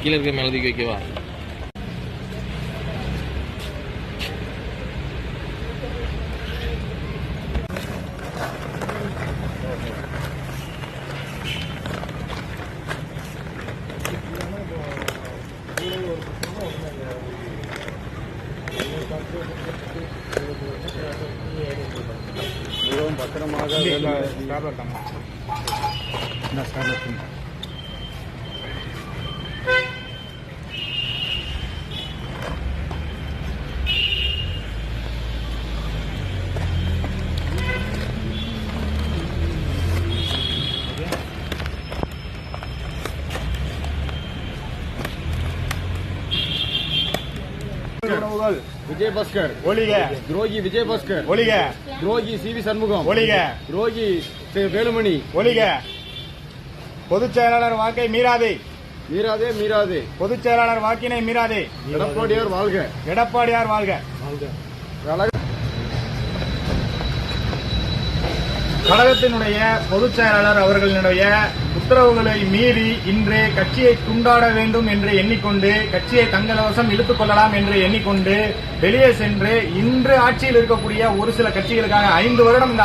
கீழே இருக்க மேலே தூக்கி வைக்கவா? மிகவும் பத்திரமாக விஜய் பாஸ்கர் ஒளிக, துரோகி விஜய் பாஸ்கர் ஒளிக, துரோகி சிவி சண்முகம் ஒளிக, துரோகி வேலுமணி ஒளிக. பொதுச் செயலாளர் வாக்கை மீறாதே, மீறாதே, மீறாதே. பொதுச் செயலாளர் வாக்கினை மீறாதே. எடப்பாடியார் வாழ்க, எடப்பாடியார் வாழ்க. கழகத்தினுடைய பொதுச் செயலாளர் அவர்களினுடைய உத்தரவுகளை மீறி இன்று கட்சியை துண்டாட வேண்டும் என்று எண்ணிக்கொண்டு, கட்சியை தங்கள் வசம் இழுத்துக் கொள்ளலாம் என்று எண்ணிக்கொண்டு வெளியே சென்று இன்று ஆட்சியில் இருக்கக்கூடிய ஒரு சில கட்சிகளுக்காக 5 வருடம் இந்த